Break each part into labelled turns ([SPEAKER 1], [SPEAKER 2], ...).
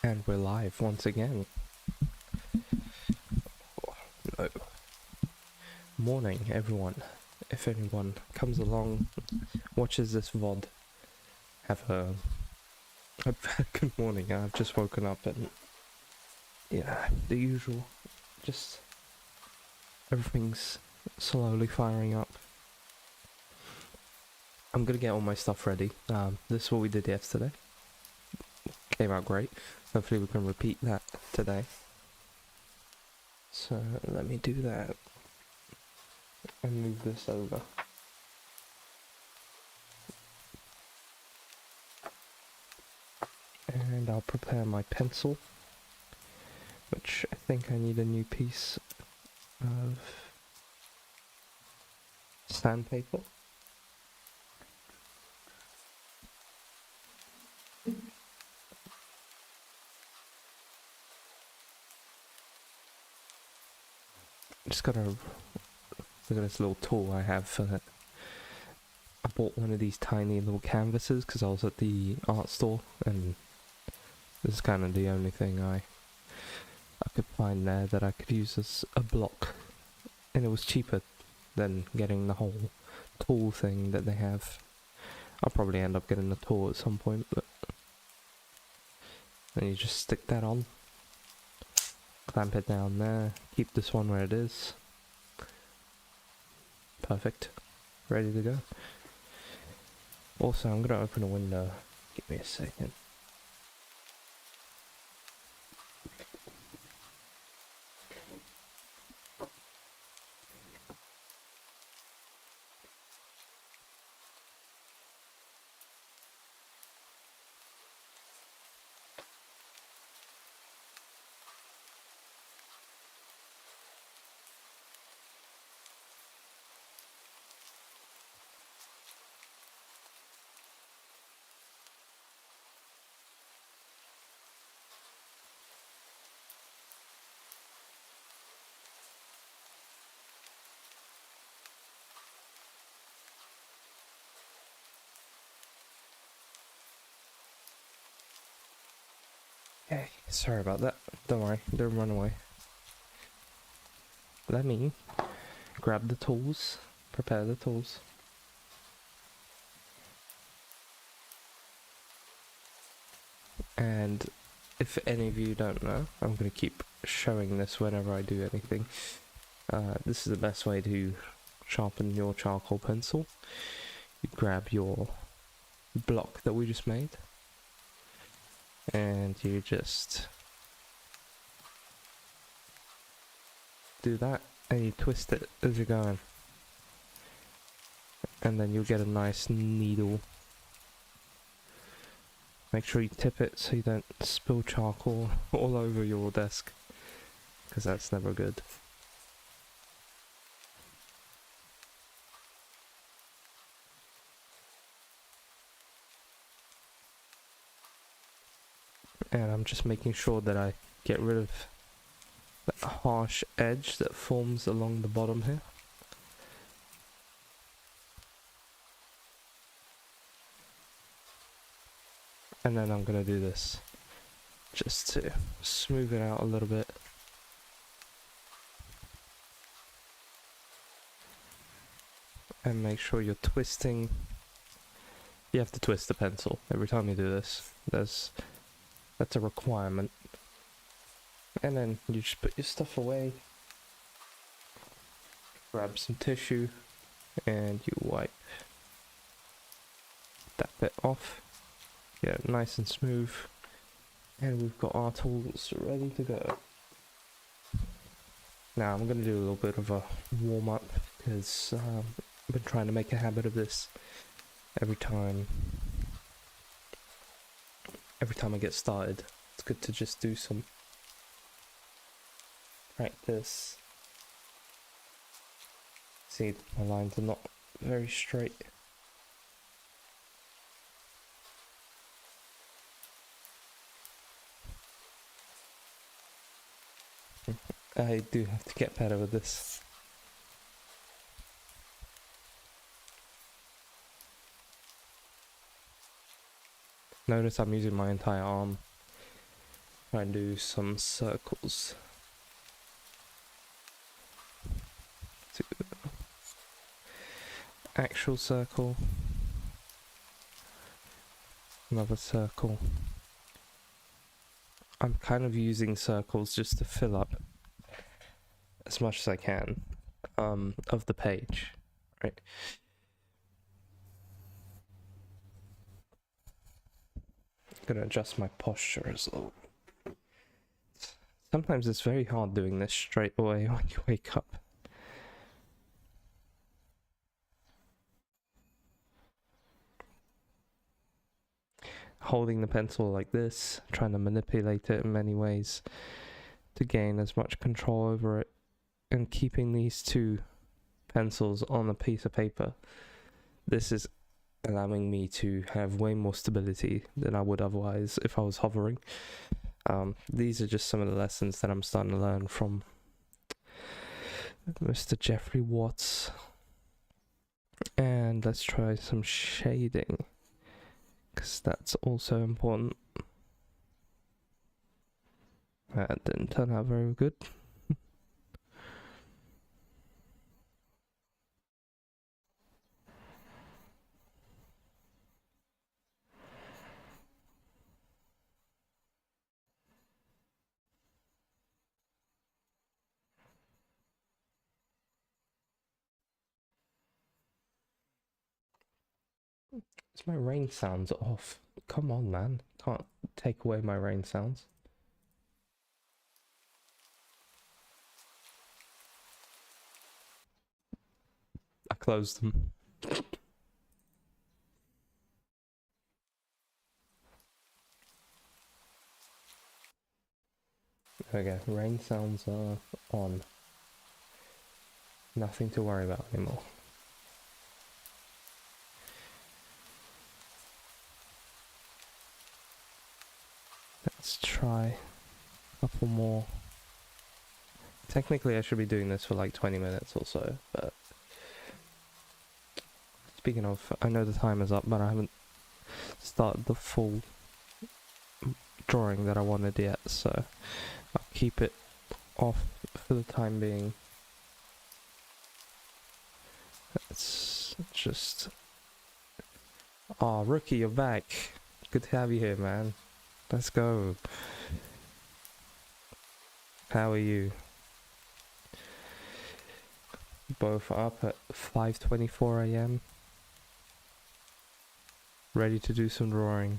[SPEAKER 1] And we're live once again. Oh, morning, everyone. If anyone comes along, watches this VOD, have a good morning. I've just woken up and, yeah, the usual. Just everything's slowly firing up. I'm gonna get all my stuff ready. This is what we did yesterday. Came out great. Hopefully we can repeat that today. So let me do that and move this over. And I'll prepare my pencil, which I think I need a new piece of sandpaper. Just gotta look at this little tool I have for that. I bought one of these tiny little canvases because I was at the art store, and this is kind of the only thing I could find there that I could use as a block, and it was cheaper than getting the whole tool thing that they have. I'll probably end up getting the tool at some point, but then you just stick that on, clamp it down there, keep this one where it is. Perfect. Ready to go. Also, I'm gonna open a window. Give me a second. Okay, sorry about that. Don't worry, don't run away. Let me grab the tools, prepare the tools. And if any of you don't know, I'm going to keep showing this whenever I do anything. This is the best way to sharpen your charcoal pencil. You grab your block that we just made, and you just do that, and you twist it as you're going, and then you'll get a nice needle. Make sure you tip it so you don't spill charcoal all over your desk, because that's never good. And I'm just making sure that I get rid of that harsh edge that forms along the bottom here. And then I'm gonna do this just to smooth it out a little bit. And make sure you're twisting. You have to twist the pencil every time you do this. That's a requirement. And then you just put your stuff away. Grab some tissue and you wipe that bit off. Get it nice and smooth. And we've got our tools ready to go. Now I'm going to do a little bit of a warm up because I've been trying to make a habit of this every time I get started. It's good to just do some practice. See, my lines are not very straight. I do have to get better with this. Notice I'm using my entire arm. try and do some circles. Actual circle, another circle. I'm kind of using circles just to fill up as much as I can of the page, right? I'm gonna adjust my posture as well. Sometimes it's very hard doing this straight away when you wake up. Holding the pencil like this, trying to manipulate it in many ways to gain as much control over it, and keeping these two pencils on a piece of paper. This is allowing me to have way more stability than I would otherwise if I was hovering. These are just some of the lessons that I'm starting to learn from Mr. 𝐉𝐸𝐺. And let's try some shading, because that's also important. That didn't turn out very good. My rain sounds off. Come on, man. Can't take away my rain sounds. I closed them. Okay, rain sounds are on. Nothing to worry about anymore. Let's try a couple more. Technically I should be doing this for like 20 minutes or so, but speaking of, I know the time is up, but I haven't started the full drawing that I wanted yet, so I'll keep it off for the time being. Let's just... Aw, Rookie, you're back. Good to have you here, man. Let's go. How are you? Both up at 5:24 AM. Ready to do some drawing.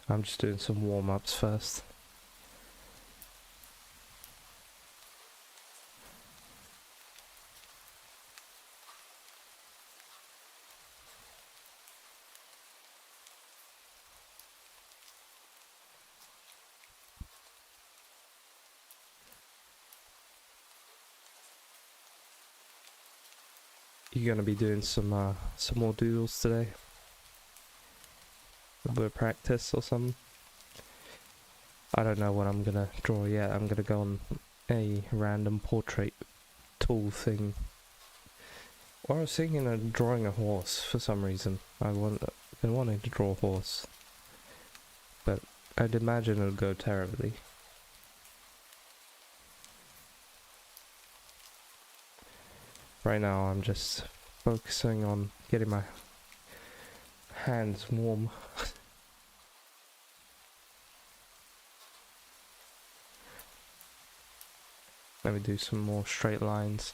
[SPEAKER 1] I'm just doing some warm-ups first. You gonna be doing some more doodles today? A bit of practice or something? I don't know what I'm gonna draw yet. I'm gonna go on a random portrait tool thing. Or I was thinking of drawing a horse for some reason. I've been wanting to draw a horse, but I'd imagine it would go terribly. Right now I'm just focusing on getting my hands warm. Let me do some more straight lines.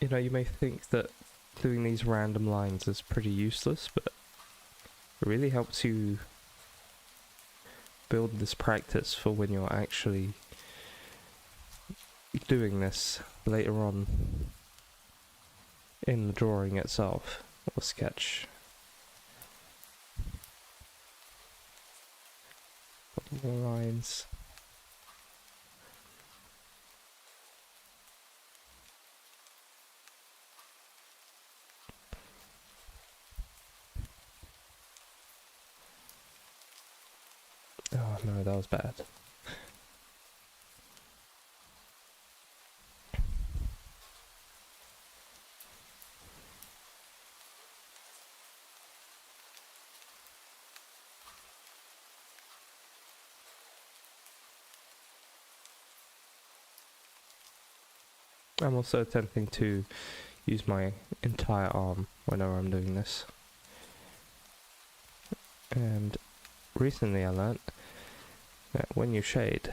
[SPEAKER 1] You know, you may think that doing these random lines is pretty useless, but it really helps you build this practice for when you're actually doing this later on in the drawing itself, or sketch. Couple more lines. No, that was bad. I'm also attempting to use my entire arm whenever I'm doing this. And recently I learnt that when you shade,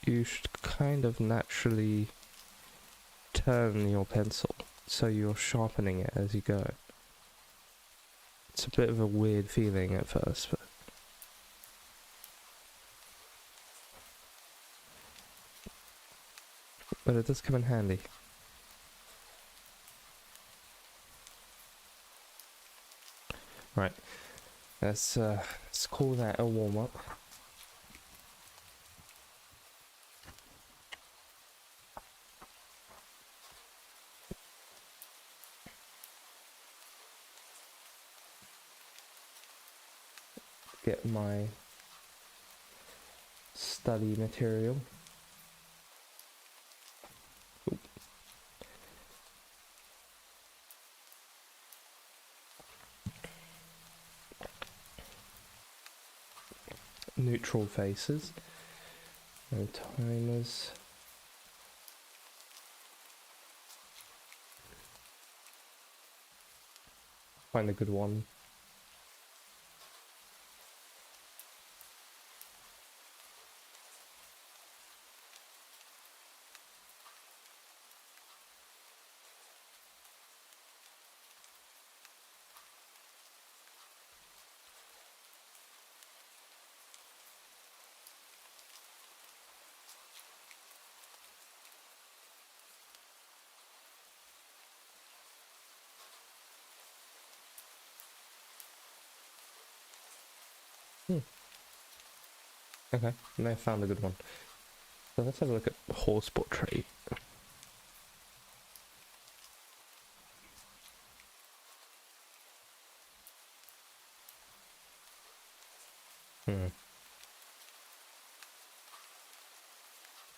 [SPEAKER 1] you should kind of naturally turn your pencil so you're sharpening it as you go. It's a bit of a weird feeling at first, but it does come in handy. Right, let's call that a warm-up. Get my study material. Oop. Neutral faces. No timers. Find a good one. Okay, I found a good one. So let's have a look at horse portrait.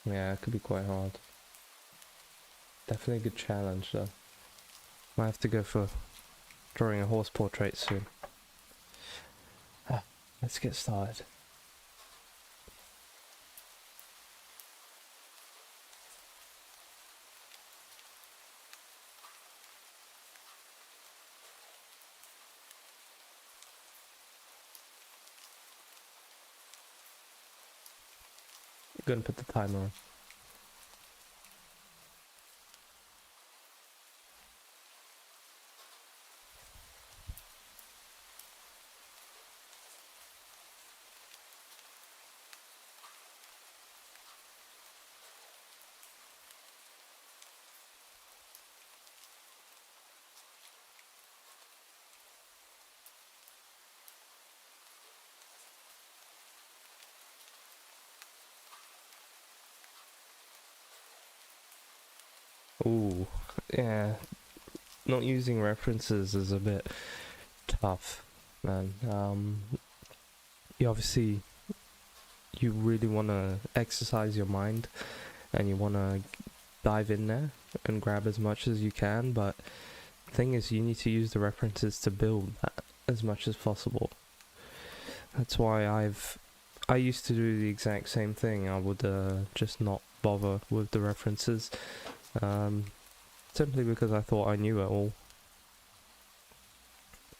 [SPEAKER 1] Yeah, it could be quite hard. Definitely a good challenge though. Might have to go for drawing a horse portrait soon. Let's get started. Gonna put the timer on. Ooh, yeah. Not using references is a bit tough, man. You really want to exercise your mind, and you want to dive in there and grab as much as you can, but the thing is, you need to use the references to build that as much as possible. That's why I used to do the exact same thing. I would just not bother with the references. Simply because I thought I knew it all.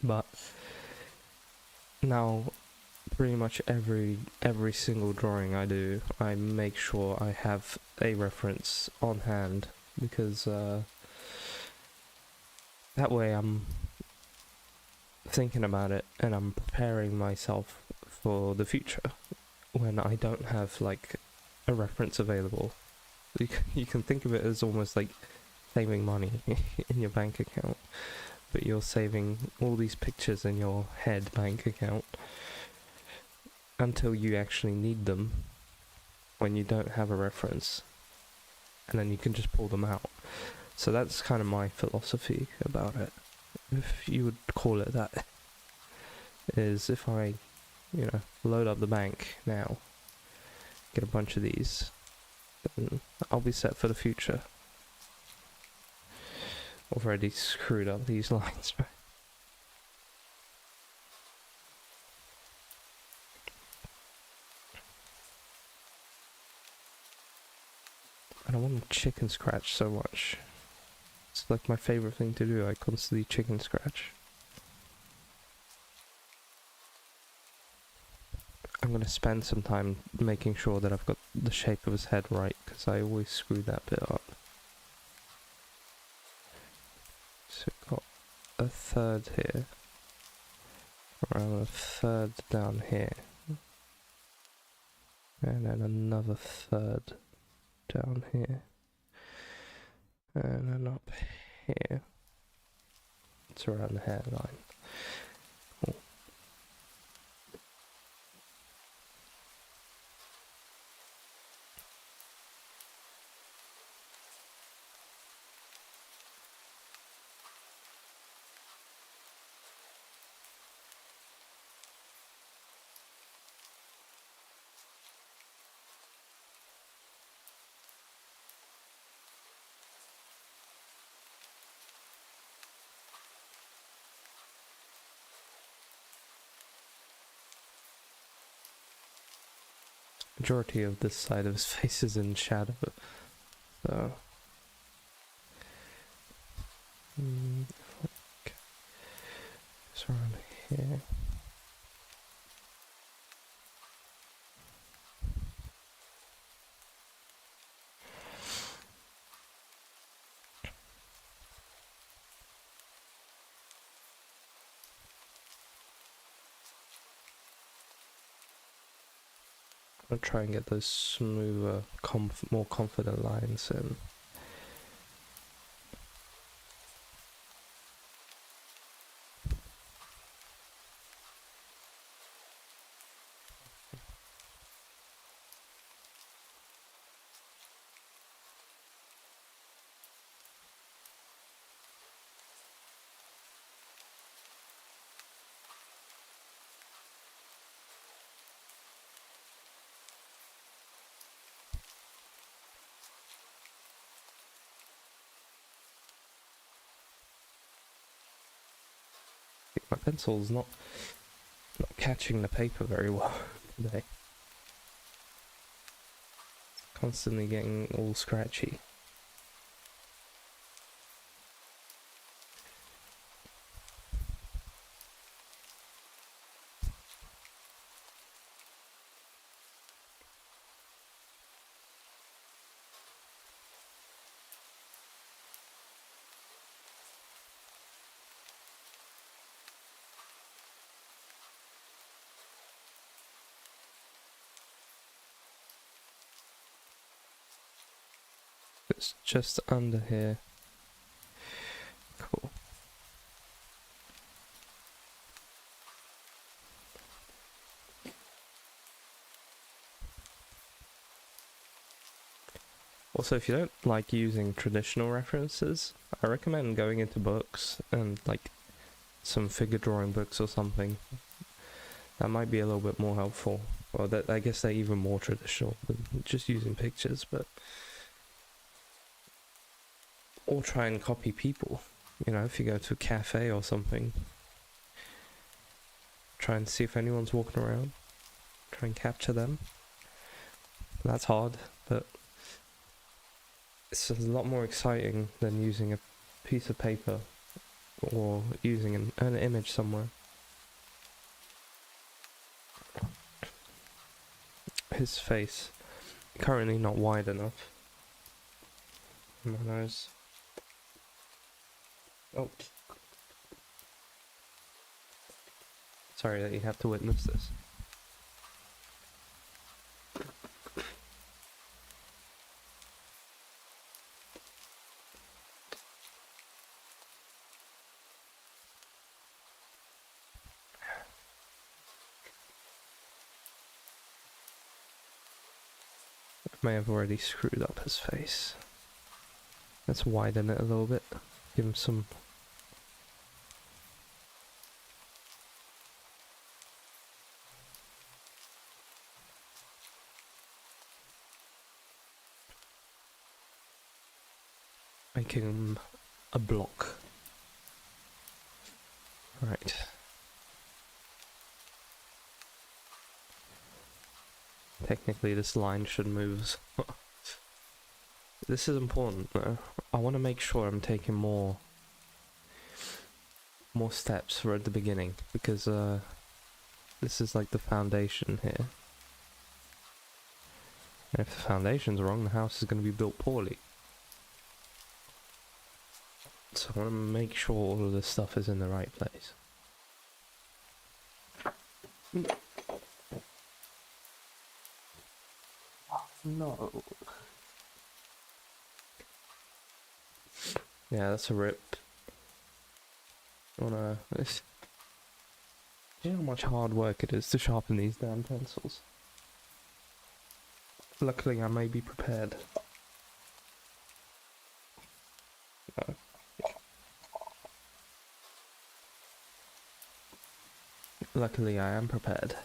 [SPEAKER 1] But now, pretty much every single drawing I do, I make sure I have a reference on hand, because that way I'm thinking about it and I'm preparing myself for the future when I don't have like a reference available. You can think of it as almost like saving money in your bank account, but you're saving all these pictures in your head bank account until you actually need them when you don't have a reference, and then you can just pull them out. So that's kind of my philosophy about it, if you would call it that, is if I you know, load up the bank now, get a bunch of these, then I'll be set for the future. I've already screwed up these lines, right? I don't want to chicken scratch so much. It's like my favorite thing to do. I constantly chicken scratch. I'm gonna spend some time making sure that I've got the shape of his head right, because I always screw that bit up. So we've got a third here, around a third down here, and then another third down here, and then up here. It's around the hairline. Cool. Majority of this side of his face is in shadow, so okay. It's around here. I'll try and get those smoother, more confident lines in. My pencil's not catching the paper very well today. Constantly getting all scratchy. It's just under here. Cool. Also, if you don't like using traditional references, I recommend going into books and like some figure drawing books or something. That might be a little bit more helpful. Well, I guess they're even more traditional than just using pictures, but... Or try and copy people. You know, if you go to a cafe or something, try and see if anyone's walking around. Try and capture them. That's hard, but it's a lot more exciting than using a piece of paper or using an image somewhere. His face, currently not wide enough. My nose. Oh. Sorry that you have to witness this. I may have already screwed up his face. Let's widen it a little bit. Give him some... making a block. Right. Technically this line should move. This is important though. I want to make sure I'm taking more steps right at the beginning, because this is like the foundation here. And if the foundation's wrong, the house is going to be built poorly. So I want to make sure all of this stuff is in the right place. No. Yeah, that's a rip. I wanna... Do you know how much hard work it is to sharpen these damn pencils? Luckily I may be prepared. No. Luckily I am prepared.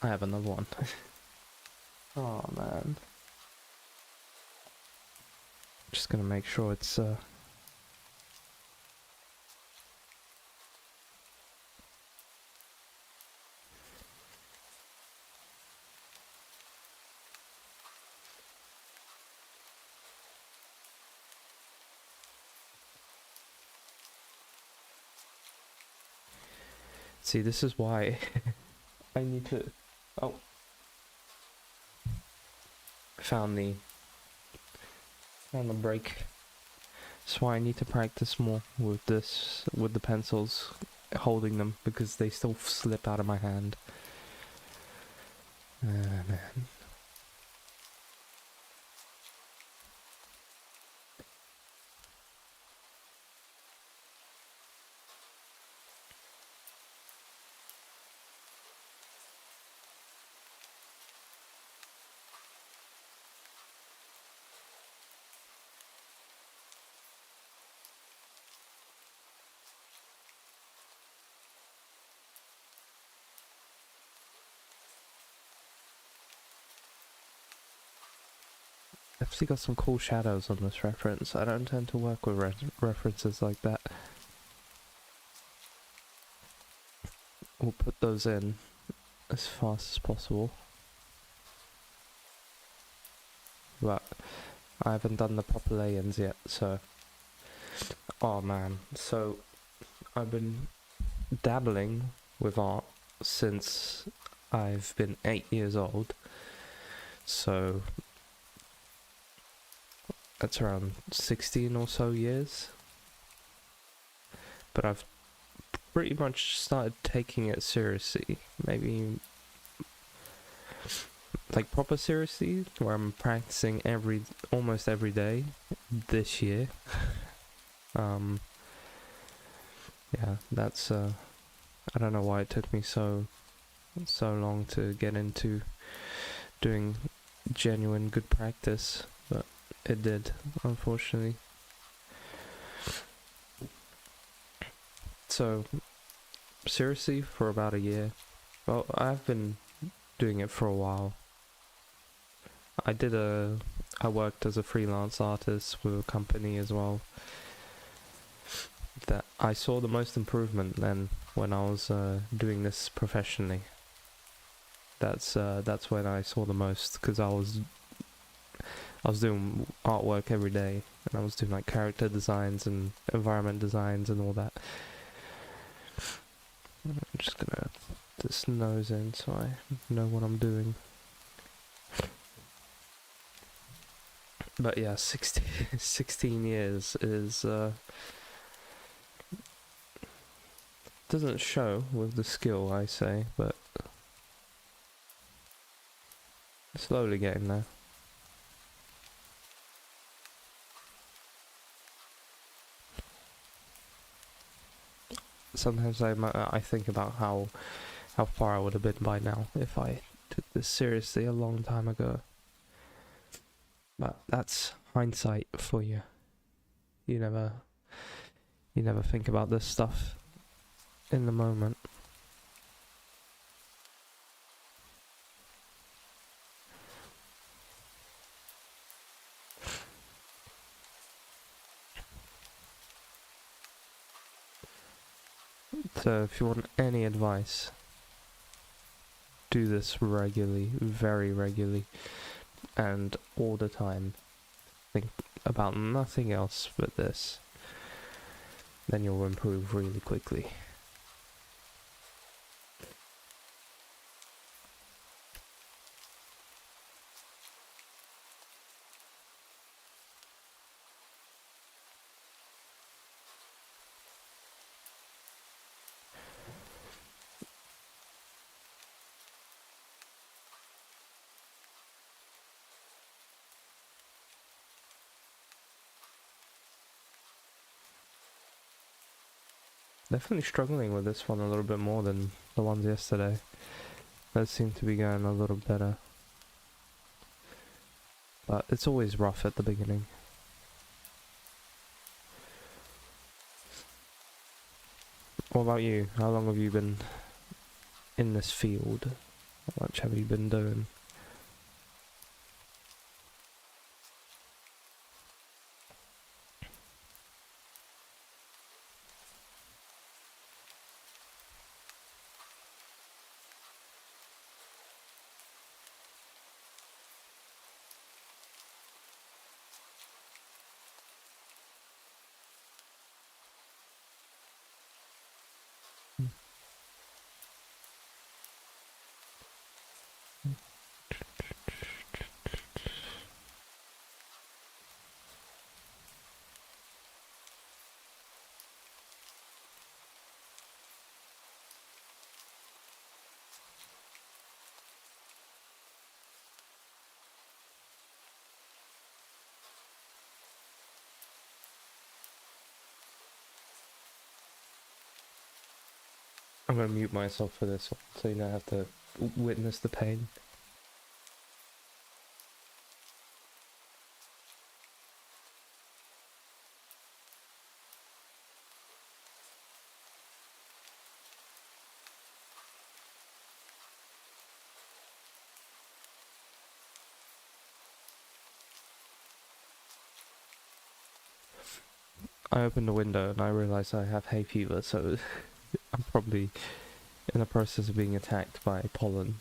[SPEAKER 1] I have another one. Oh man. Just gonna make sure it's See, this is why I need to... Oh. Found the break. That's why I need to practice more with this, with the pencils, holding them, because they still slip out of my hand. Man. I've actually got some cool shadows on this reference. I don't tend to work with references like that. We'll put those in as fast as possible. But I haven't done the proper lay-ins yet, so... Oh man, so I've been dabbling with art since I've been 8 years old. So... that's around 16 or so years. But I've pretty much started taking it seriously. Maybe like proper seriously, where I'm practicing almost every day this year. Yeah, that's I don't know why it took me so long to get into doing genuine good practice, but it did, unfortunately. So, seriously, for about a year. Well, I've been doing it for a while. I worked as a freelance artist with a company as well. That I saw the most improvement then when I was doing this professionally. That's when I saw the most, because I was doing artwork every day, and I was doing like character designs and environment designs and all that. I'm just gonna put this nose in so I know what I'm doing. But yeah, 16 years is doesn't show with the skill, I say, but slowly getting there. Sometimes I think about how far I would have been by now if I took this seriously a long time ago. But that's hindsight for you. You never think about this stuff in the moment. So if you want any advice, do this regularly, very regularly, and all the time. Think about nothing else but this. Then you'll improve really quickly. Definitely struggling with this one a little bit more than the ones yesterday. Those seem to be going a little better. But it's always rough at the beginning. What about you? How long have you been in this field? How much have you been doing? I'm gonna mute myself for this one, so you don't have to witness the pain. I opened the window and I realised I have hay fever, so I'm probably in the process of being attacked by pollen.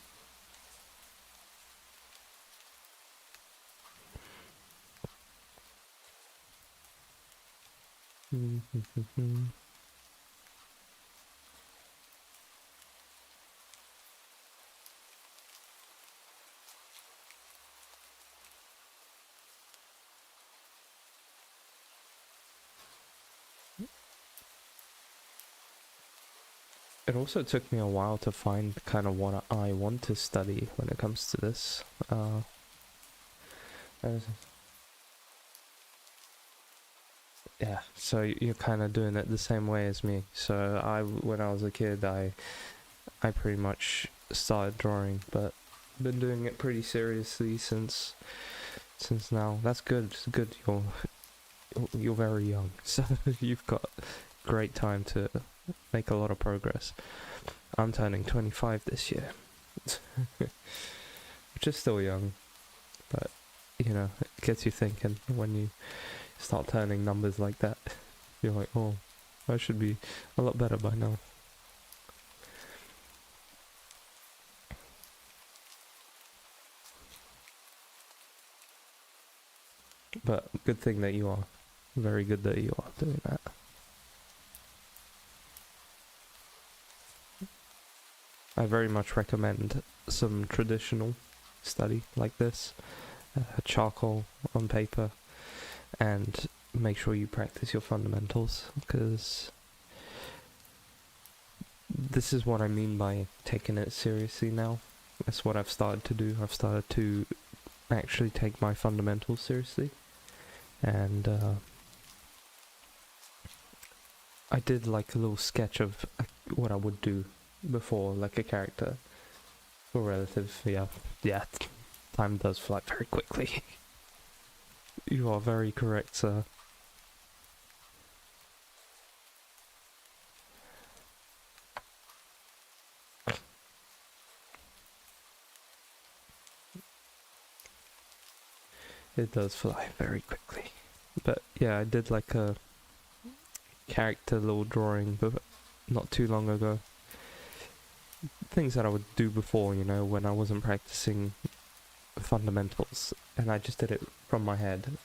[SPEAKER 1] It also took me a while to find kind of what I want to study when it comes to this. Yeah, so you're kind of doing it the same way as me. So when I was a kid, I pretty much started drawing, but been doing it pretty seriously since now. That's good. It's good. You're very young, so you've got great time to make a lot of progress. I'm turning 25 this year, which is still young, but you know, it gets you thinking when you start turning numbers like that. You're like, oh, I should be a lot better by now. But good thing that you are. Very good that you are doing that. I very much recommend some traditional study like this, charcoal on paper, and make sure you practice your fundamentals, because this is what I mean by taking it seriously now. That's what I've started to do. I've started to actually take my fundamentals seriously, and I did like a little sketch of what I would do before, like a character or relative. Yeah, time does fly very quickly. You are very correct, sir. It does fly very quickly. But yeah, I did like a character little drawing not too long ago. Things that I would do before, you know, when I wasn't practicing fundamentals, and I just did it from my head.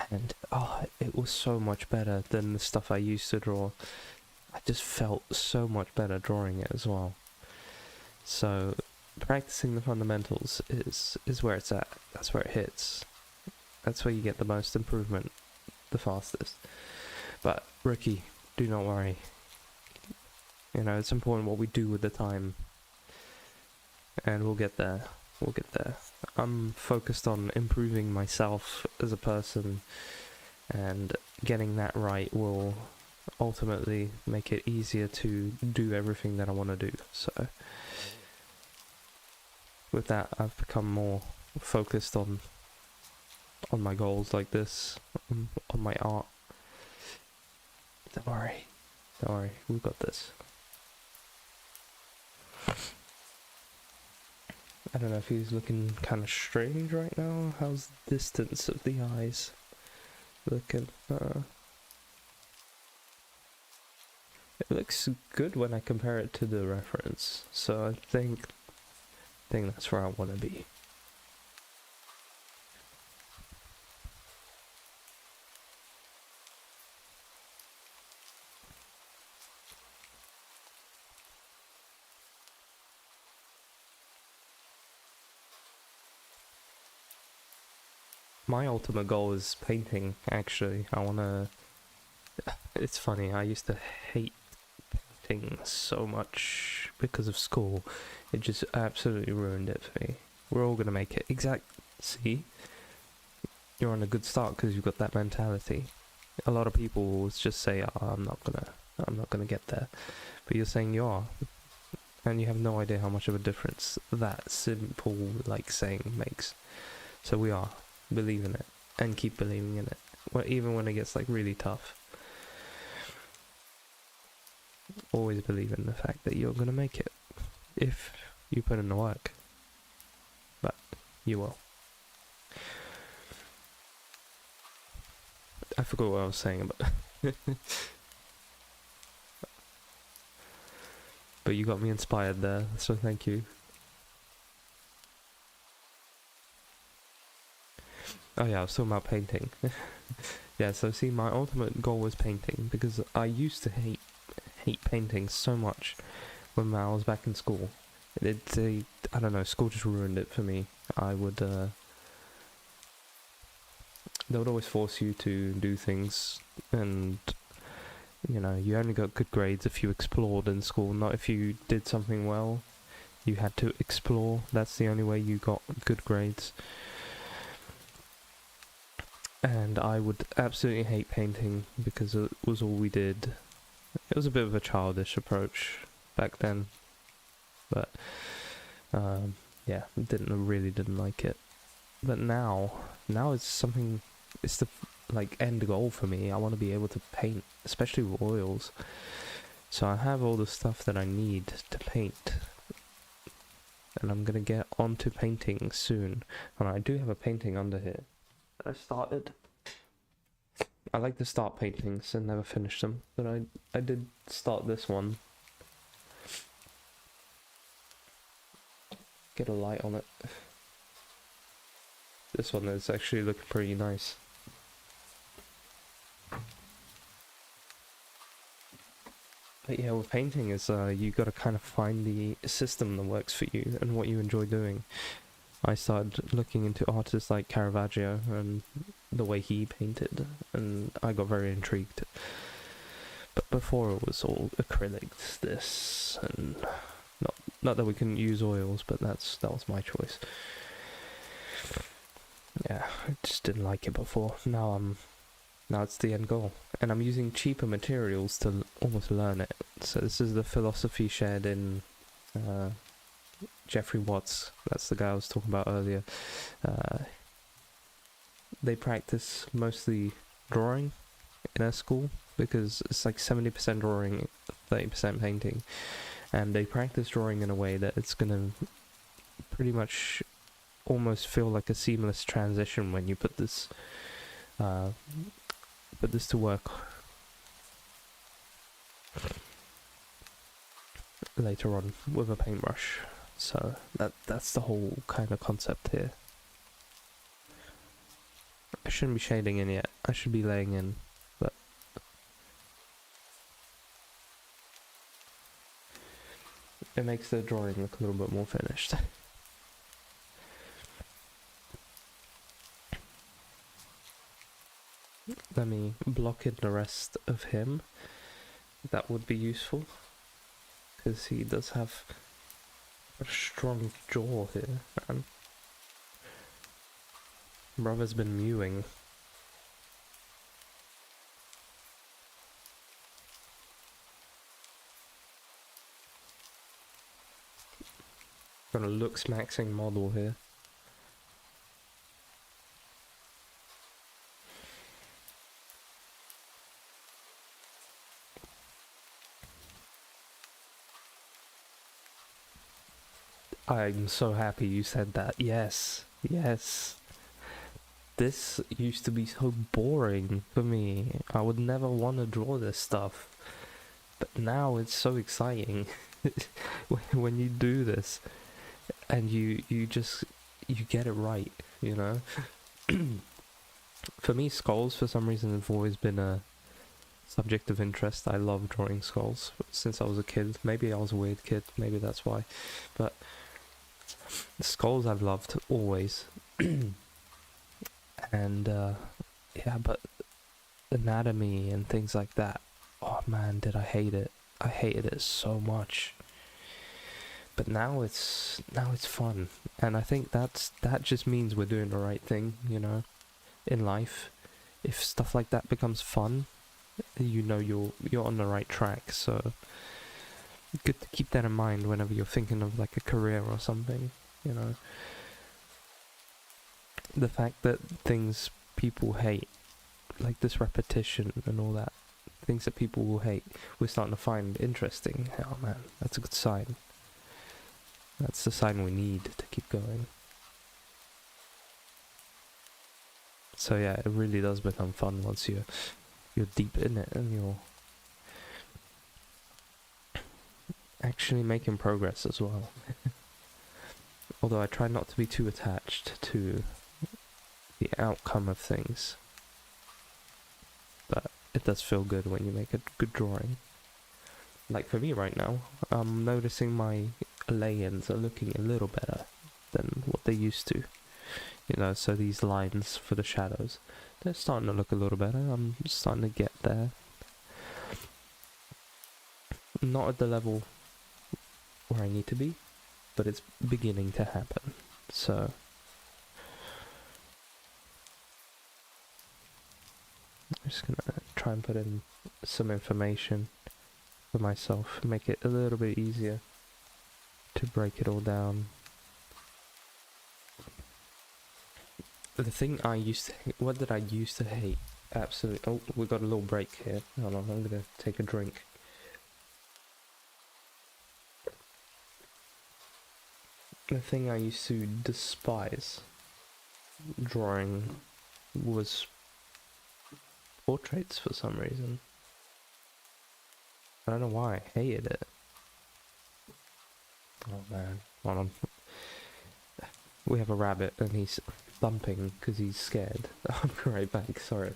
[SPEAKER 1] And it was so much better than the stuff I used to draw. I just felt so much better drawing it as well. So practicing the fundamentals is where it's at. That's where it hits. That's where you get the most improvement the fastest. But rookie, do not worry. You know, it's important what we do with the time. And we'll get there. We'll get there. I'm focused on improving myself as a person, and getting that right will ultimately make it easier to do everything that I want to do. So with that, I've become more focused on my goals like this, on my art. Don't worry, we've got this. I don't know if he's looking kind of strange right now. How's the distance of the eyes looking? It looks good when I compare it to the reference, so I think that's where I want to be. My ultimate goal is painting, actually. It's funny, I used to hate painting so much because of school. It just absolutely ruined it for me. We're all gonna make it. See? You're on a good start because you've got that mentality. A lot of people will just say, I'm not gonna get there. But you're saying you are. And you have no idea how much of a difference that simple, saying makes. So we are. Believe in it, and keep believing in it, even when it gets really tough. Always believe in the fact that you're gonna make it if you put in the work, but you will. I forgot what I was saying, but you got me inspired there, so thank you. Oh yeah, I was talking about painting. Yeah, so see, my ultimate goal was painting, because I used to hate painting so much when I was back in school. I don't know, school just ruined it for me. They would always force you to do things, and you know, you only got good grades if you explored in school, not if you did something well. You had to explore, that's the only way you got good grades. And I would absolutely hate painting because it was all we did. It was a bit of a childish approach back then, but yeah, really didn't like it. But now it's something. It's the end goal for me. I want to be able to paint, especially with oils. So I have all the stuff that I need to paint, and I'm gonna get onto painting soon. And I do have a painting under here. I started. I like to start paintings and never finish them, but I did start this one. Get a light on it. This one is actually looking pretty nice. But yeah, with painting is you gotta kind of find the system that works for you and what you enjoy doing. I started looking into artists like Caravaggio and the way he painted, and I got very intrigued. But before it was all acrylics, this, and not that we couldn't use oils, but that was my choice. Yeah, I just didn't like it before. Now it's the end goal, and I'm using cheaper materials to almost learn it. So this is the philosophy shared in Jeffrey Watts, that's the guy I was talking about earlier. They practice mostly drawing in our school, because it's 70% drawing, 30% painting, and they practice drawing in a way that it's gonna pretty much almost feel like a seamless transition when you put this to work. later on with a paintbrush. So that's the whole kind of concept here. I shouldn't be shading in yet. I should be laying in, but it makes the drawing look a little bit more finished. Let me block in the rest of him. That would be useful, because he does have a strong jaw here, man. Brother's been mewing. Got a looks maxing model here. I'm so happy you said that. Yes, yes. This used to be so boring for me. I would never want to draw this stuff. But now it's so exciting when you do this and you get it right, you know? For me, skulls for some reason have always been a subject of interest. I love drawing skulls since I was a kid. Maybe I was a weird kid, maybe that's why. But skulls I've loved always. And yeah, but anatomy and things like that, oh man, did I hate it. I hated it so much. But now it's fun, and I think that just means we're doing the right thing, you know, in life. If stuff like that becomes fun, you know you're on the right track. So good to keep that in mind whenever you're thinking of like a career or something, you know. The fact that things people hate, like this repetition and all that, things that people will hate, we're starting to find interesting. Oh man, that's a good sign. That's the sign we need to keep going. So yeah, it really does become fun once you're deep in it and you're actually making progress as well. Although I try not to be too attached to the outcome of things, but it does feel good when you make a good drawing. Like for me right now, I'm noticing my lay-ins are looking a little better than what they used to, you know. So these lines for the shadows, they're starting to look a little better. I'm starting to get there. Not at the level where I need to be, but it's beginning to happen. So I'm just gonna try and put in some information for myself, make it a little bit easier to break it all down. The thing I used to hate, what did I used to hate? Absolutely. Oh, we got a little break here. Hold on, I'm gonna take a drink. The thing I used to despise drawing was portraits for some reason. I don't know why, I hated it. Oh man, hold on. We have a rabbit and he's thumping because he's scared. I'll be right back, sorry.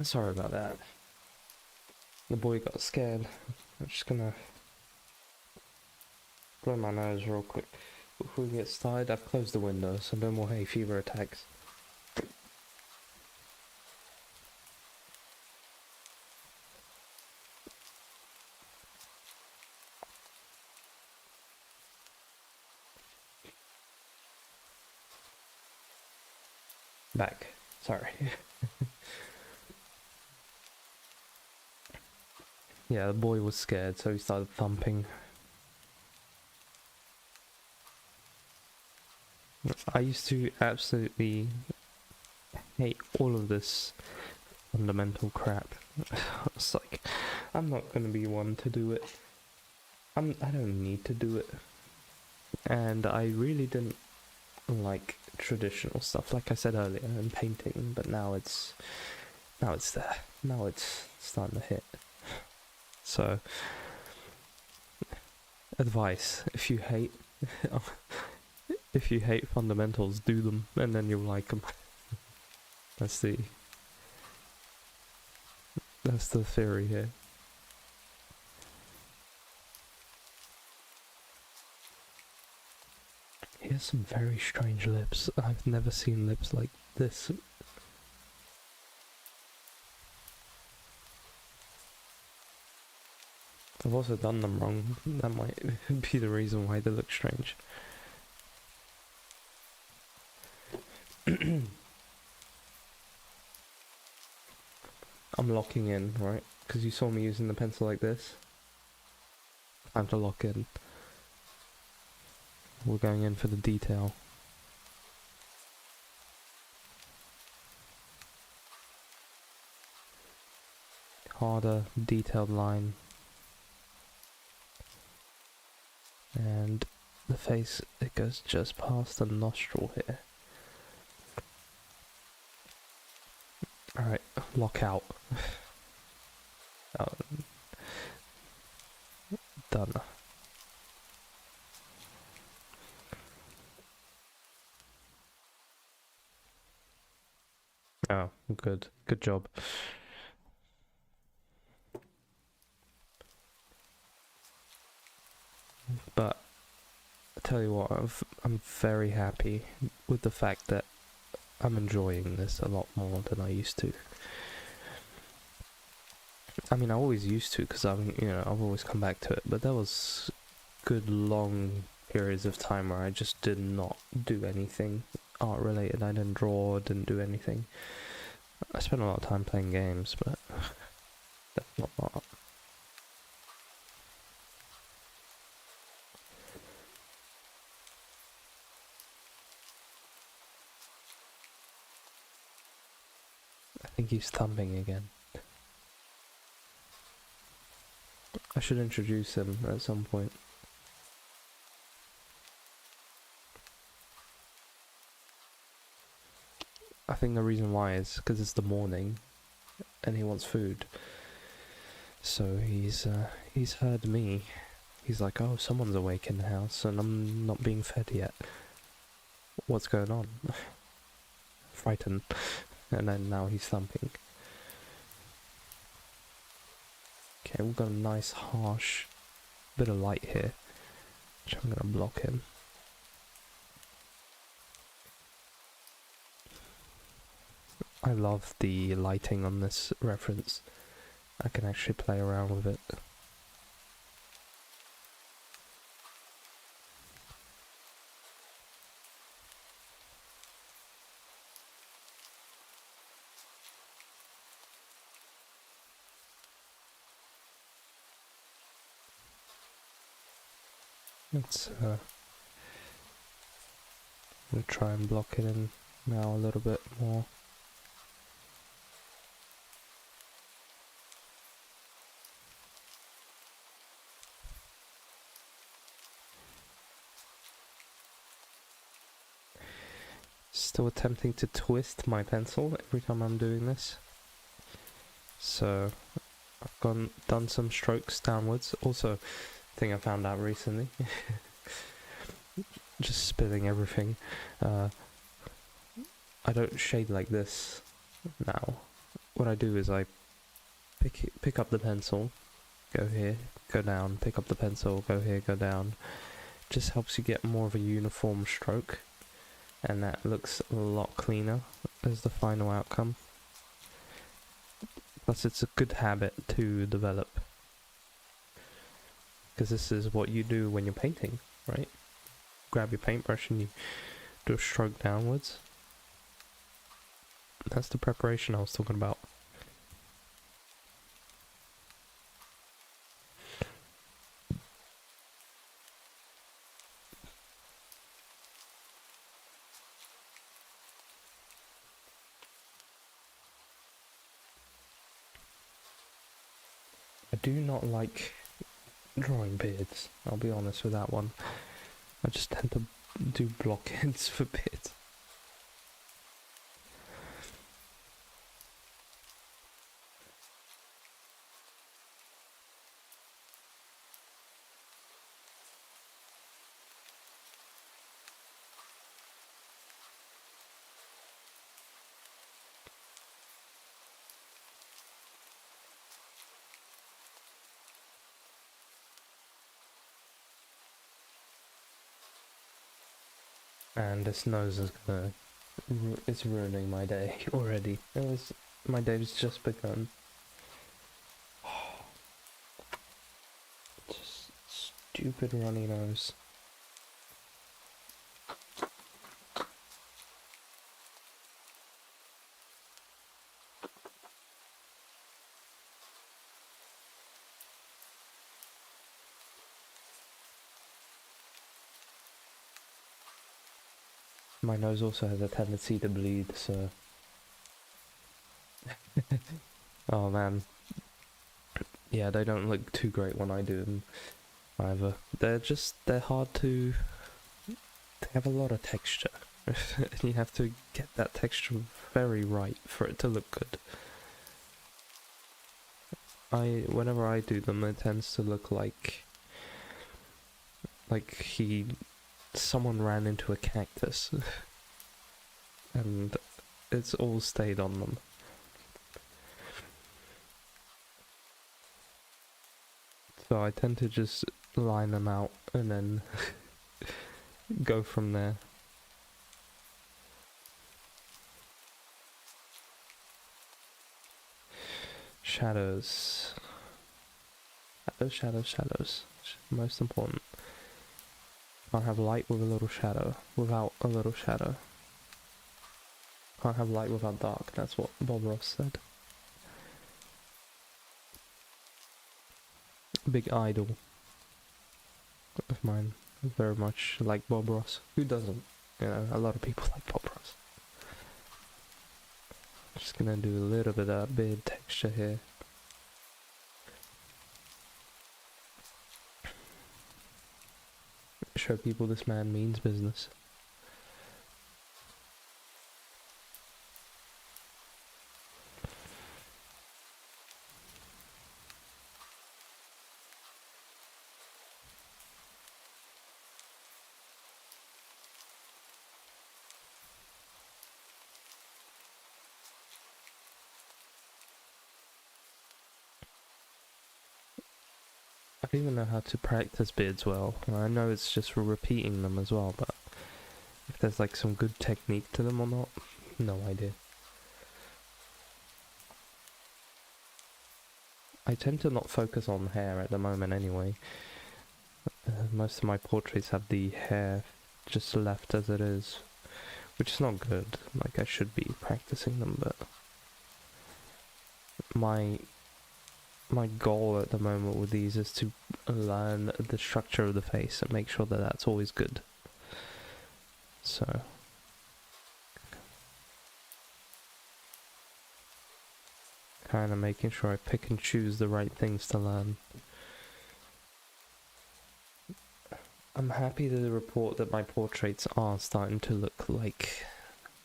[SPEAKER 1] Sorry about that. The boy got scared. I'm just gonna blow my nose real quick before we get started. I've closed the window so no more hay fever attacks. Back. Sorry. Yeah, the boy was scared, so he started thumping. I used to absolutely hate all of this fundamental crap. It's like, I'm not gonna be one to do it. I don't need to do it. And I really didn't like traditional stuff, like I said earlier, in painting, but now it's there. Now it's starting to hit. So, advice: if you hate fundamentals, do them, and then you'll like them. That's the theory here. He has some very strange lips. I've never seen lips like this. I've also done them wrong. That might be the reason why they look strange. I'm locking in, right? Because you saw me using the pencil like this. Time to lock in. We're going in for the detail. Harder, detailed line. And the face, it goes just past the nostril here. Alright, lock out. Done. Oh, good. Good job. But I tell you what, I'm very happy with the fact that I'm enjoying this a lot more than I used to. I mean, I always used to, because I've always come back to it, but there was good long periods of time where I just did not do anything art related. I didn't draw, didn't do anything. I spent a lot of time playing games, but that's not art. I think he's thumping again. I should introduce him at some point. I think the reason why is because it's the morning and he wants food. So he's heard me. He's like, oh, someone's awake in the house and I'm not being fed yet. What's going on? Frightened. And then now he's thumping. Okay, we've got a nice harsh bit of light here, which I'm gonna block him. I love the lighting on this reference. I can actually play around with it. Let's we'll try and block it in now a little bit more. Still attempting to twist my pencil every time I'm doing this. So I've done some strokes downwards. Also, thing I found out recently. Just spilling everything. I don't shade like this now. what I do is I pick up the pencil, go here, go down, pick up the pencil, go here, go down. Just helps you get more of a uniform stroke, and that looks a lot cleaner as the final outcome. Plus it's a good habit to develop, because this is what you do when you're painting, right? Grab your paintbrush and you do a stroke downwards. That's the preparation I was talking about. I do not like drawing beards, I'll be honest with that one. I just tend to do blockheads for beards. And this nose is it's ruining my day already. My day's just begun. Just stupid runny nose. My nose also has a tendency to bleed, so... Oh man. Yeah, they don't look too great when I do them, either. They're hard to... They have a lot of texture. And you have to get that texture very right for it to look good. Whenever I do them, it tends to look like someone ran into a cactus and it's all stayed on them. So I tend to just line them out and then go from there. Shadows. Shadows. Most important. Can't have light with a little shadow, without a little shadow. Can't have light without dark, that's what Bob Ross said. Big idol of mine, very much like Bob Ross. Who doesn't? You know, a lot of people like Bob Ross. Just gonna do a little bit of beard texture here. Show people this man means business. I don't even know how to practice beards well. I know it's just for repeating them as well, but if there's like some good technique to them or not, no idea. I tend to not focus on hair at the moment anyway. Most of my portraits have the hair just left as it is, which is not good. Like, I should be practicing them, but my goal at the moment with these is to learn the structure of the face and make sure that that's always good. So kind of making sure I pick and choose the right things to learn. I'm happy to report that my portraits are starting to look like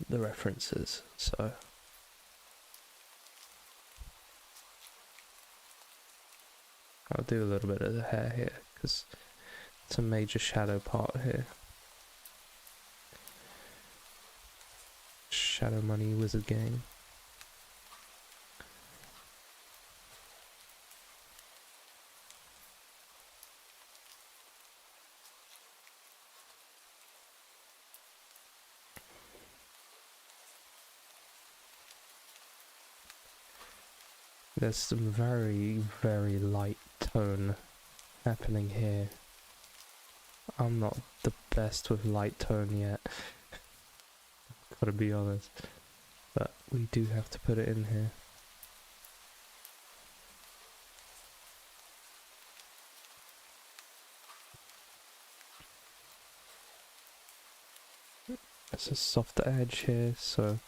[SPEAKER 1] the references, so I'll do a little bit of the hair here, because it's a major shadow part here. Shadow money wizard gang. There's some very, very light tone happening here. I'm not the best with light tone yet, gotta be honest, but we do have to put it in here. There's a softer edge here, so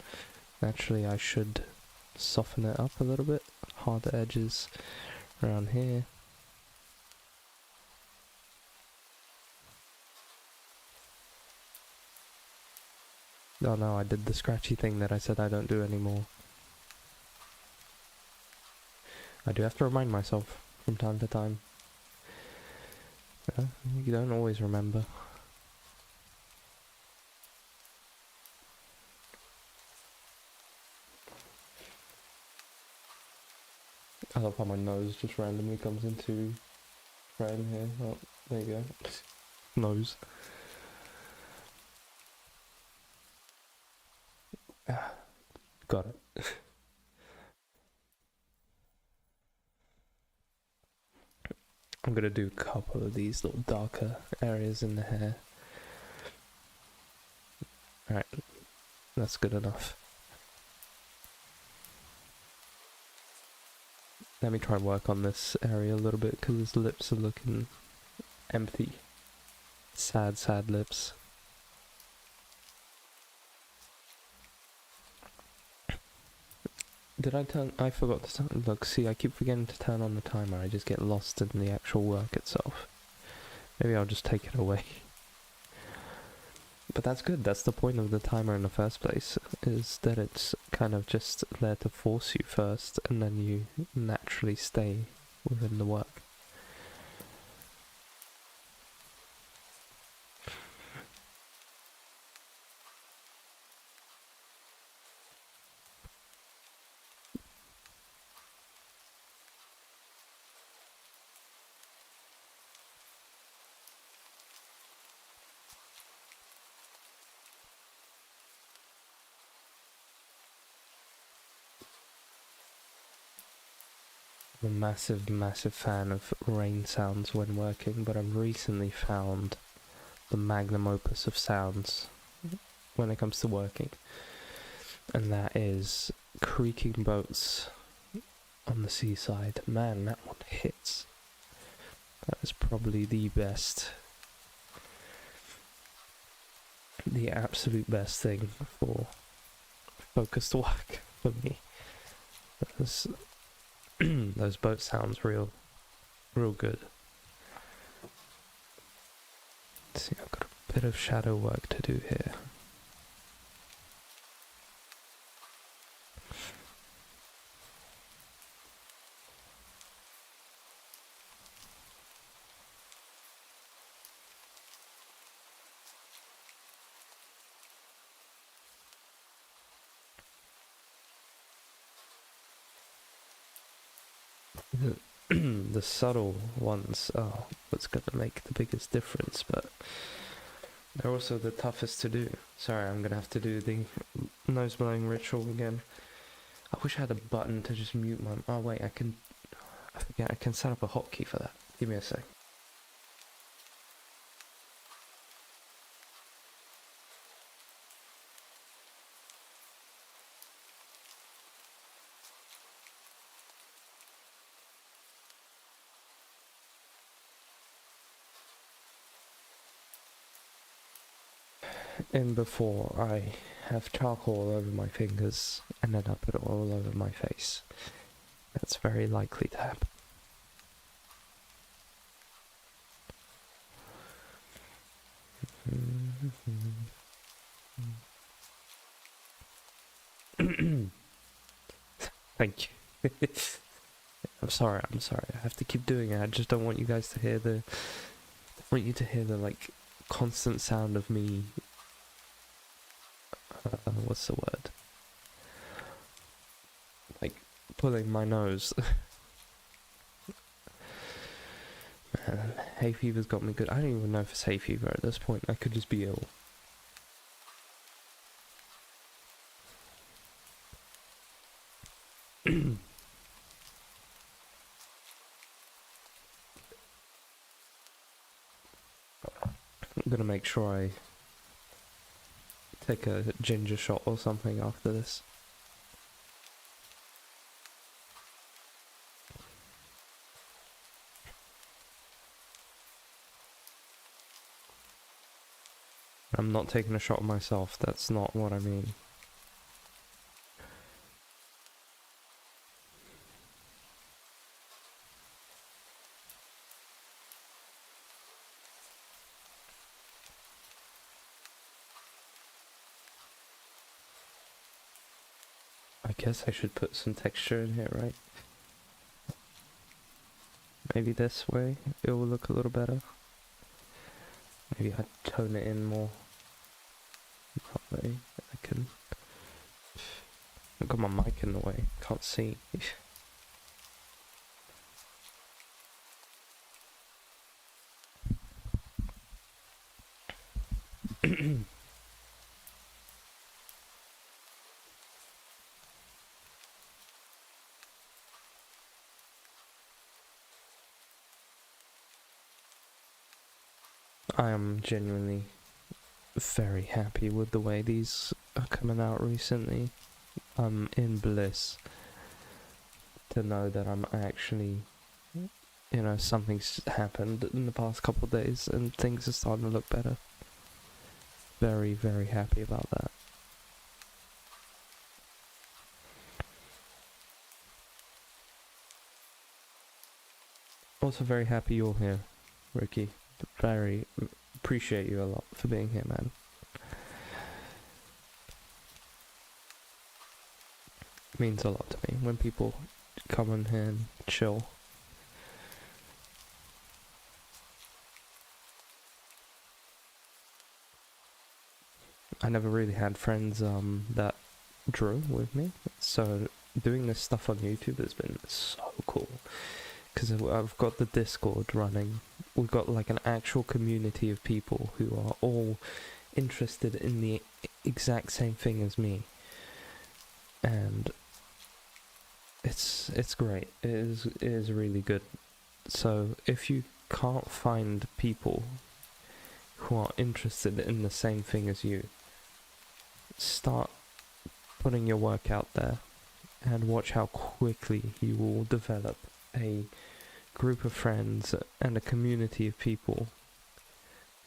[SPEAKER 1] naturally I should soften it up a little bit. Harder edges around here. Oh no, I did the scratchy thing that I said I don't do anymore. I do have to remind myself from time to time. You don't always remember. I love how my nose just randomly comes into frame here. Oh, there you go. Nose. Got it. I'm gonna do a couple of these little darker areas in the hair. Alright, that's good enough. Let me try and work on this area a little bit, because his lips are looking empty. Sad, sad lips. Did I turn? I forgot to turn. Look, see, I keep forgetting to turn on the timer. I just get lost in the actual work itself. Maybe I'll just take it away. But that's good. That's the point of the timer in the first place, is that it's kind of just there to force you first, and then you naturally stay within the work. I'm a massive, massive fan of rain sounds when working, but I've recently found the magnum opus of sounds when it comes to working, and that is creaking boats on the seaside. Man, that one hits. That is probably the best, the absolute best thing for focused work for me. Those boat sounds real good. Let's see, I've got a bit of shadow work to do here. The subtle ones are what's going to make the biggest difference, but they're also the toughest to do. Sorry, I'm going to have to do the nose blowing ritual again. I wish I had a button to just mute my... Oh wait, I forget, I can set up a hotkey for that. Give me a sec. In before I have charcoal all over my fingers and then I put it all over my face. That's very likely to happen. Thank you. I'm sorry. I have to keep doing it. I just don't want you guys to hear the... I want you to hear the, like, constant sound of me... what's the word? Like, pulling my nose. Man, hay fever's got me good. I don't even know if it's hay fever at this point. I could just be ill. I'm gonna make sure I take a ginger shot or something after this. I'm not taking a shot of myself, that's not what I mean. I guess I should put some texture in here, right? Maybe this way it will look a little better. Maybe I tone it in more. That way I can... I've got my mic in the way, can't see. I am genuinely very happy with the way these are coming out recently. I'm in bliss to know that I'm actually, you know, something's happened in the past couple of days and things are starting to look better. Very, very happy about that. Also very happy you're here, Ricky. Very appreciate you a lot for being here, man. It means a lot to me when people come in here and chill. I never really had friends that drew with me, so doing this stuff on YouTube has been so cool. Because I've got the Discord running. We've got like an actual community of people who are all interested in the exact same thing as me. And it's great. It is really good. So if you can't find people who are interested in the same thing as you, start putting your work out there and watch how quickly you will develop a group of friends and a community of people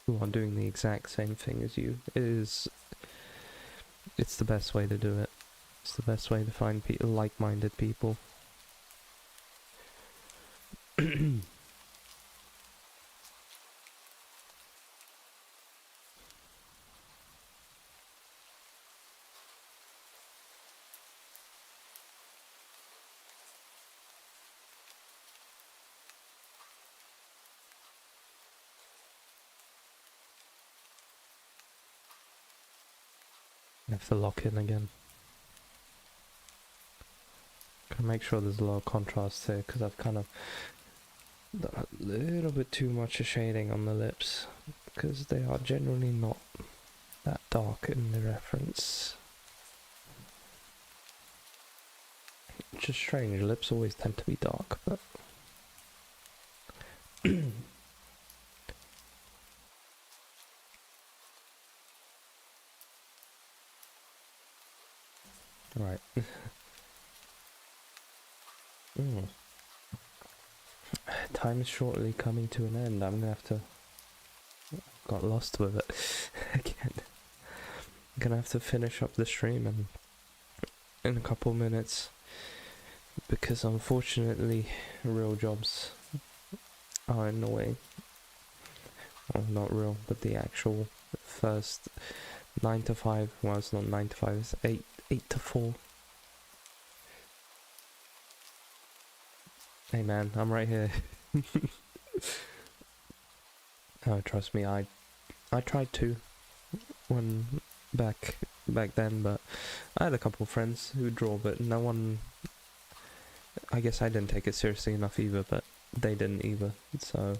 [SPEAKER 1] who are doing the exact same thing as you. It's the best way to do it. It's the best way to find like-minded people. I have to lock in again. Gotta make sure there's a lot of contrast here, because I've kind of done a little bit too much of shading on the lips, because they are generally not that dark in the reference. Which is strange, lips always tend to be dark, but... Right. Time is shortly coming to an end. I'm gonna have to... Got lost with it again. I'm gonna have to finish up the stream in a couple minutes, because unfortunately real jobs are in the way. Well, not real, but the actual first 9 to 5, well, it's not 9 to 5, it's 8 to 4. Hey man, I'm right here. Oh, trust me, I tried to when back then, but I had a couple of friends who draw, but no one... I guess I didn't take it seriously enough either, but they didn't either, so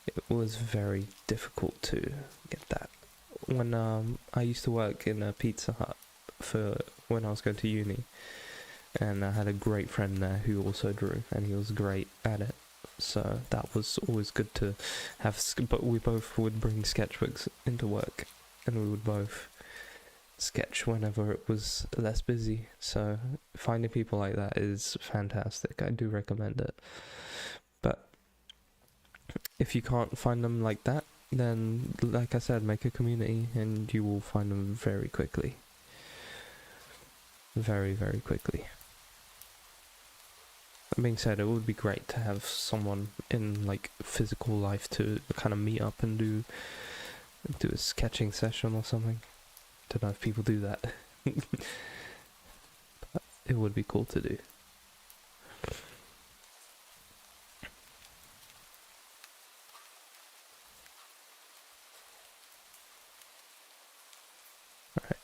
[SPEAKER 1] it was very difficult to get that. When I used to work in a Pizza Hut for when I was going to uni, and I had a great friend there who also drew, and he was great at it. so that was always good to have. But we both would bring sketchbooks into work, and we would both sketch whenever it was less busy. So finding people like that is fantastic. I do recommend it. But if you can't find them like that, then like I said, make a community and you will find them very quickly. Very, very quickly. That being said, it would be great to have someone in like physical life to kind of meet up and do a sketching session or something. Don't know if people do that. But it would be cool to do. Alright,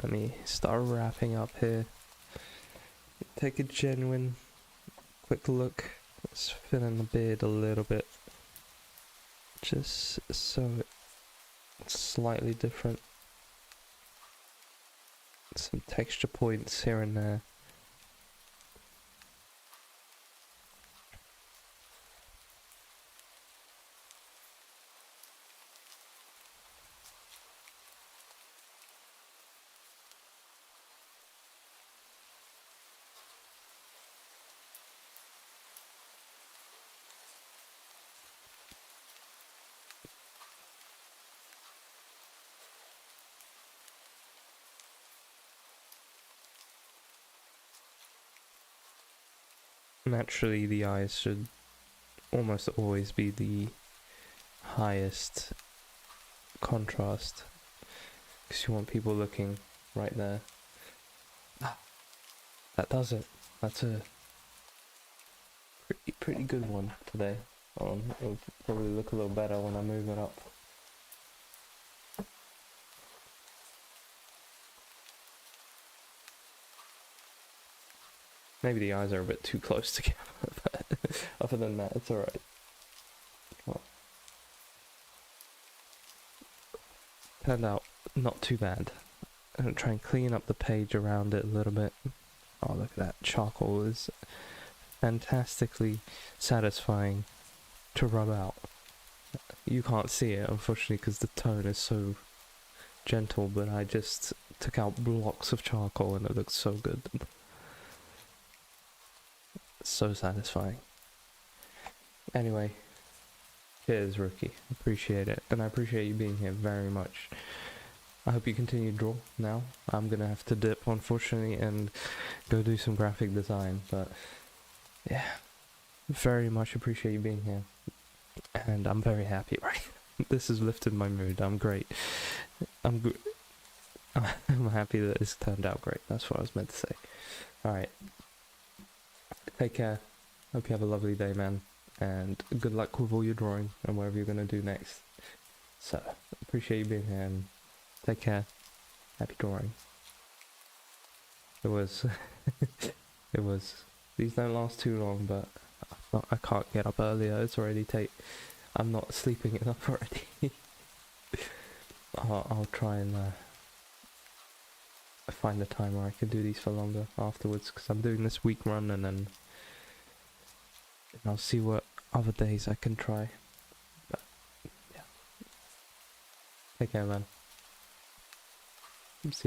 [SPEAKER 1] let me start wrapping up here. Take a genuine quick look. Let's fill in the beard a little bit, just so it's slightly different. Some texture points here and there. Naturally, the eyes should almost always be the highest contrast, because you want people looking right there. That does it. That's a pretty good one today. It'll probably look a little better when I move it up. Maybe the eyes are a bit too close together, but other than that, it's alright. Turned out not too bad. I'm gonna try and clean up the page around it a little bit. Oh, look at that. Charcoal is fantastically satisfying to rub out. You can't see it, unfortunately, because the tone is so gentle, but I just took out blocks of charcoal and it looks so good. So satisfying. Anyway, cheers, Rookie. Appreciate it, and I appreciate you being here very much. I hope you continue to draw now. I'm gonna have to dip, unfortunately, and go do some graphic design, but yeah, very much appreciate you being here, and I'm very happy, right? This has lifted my mood. I'm great. I'm happy that this turned out great. That's what I was meant to say. Alright. Take care. Hope you have a lovely day, man. And good luck with all your drawing and whatever you're going to do next. So, appreciate you being here and take care. Happy drawing. It was... it was... These don't last too long, but I can't get up earlier. It's already I'm not sleeping enough already. I'll try and find a time where I can do these for longer afterwards, because I'm doing this week run and then I'll see what other days I can try. But yeah, take care, man.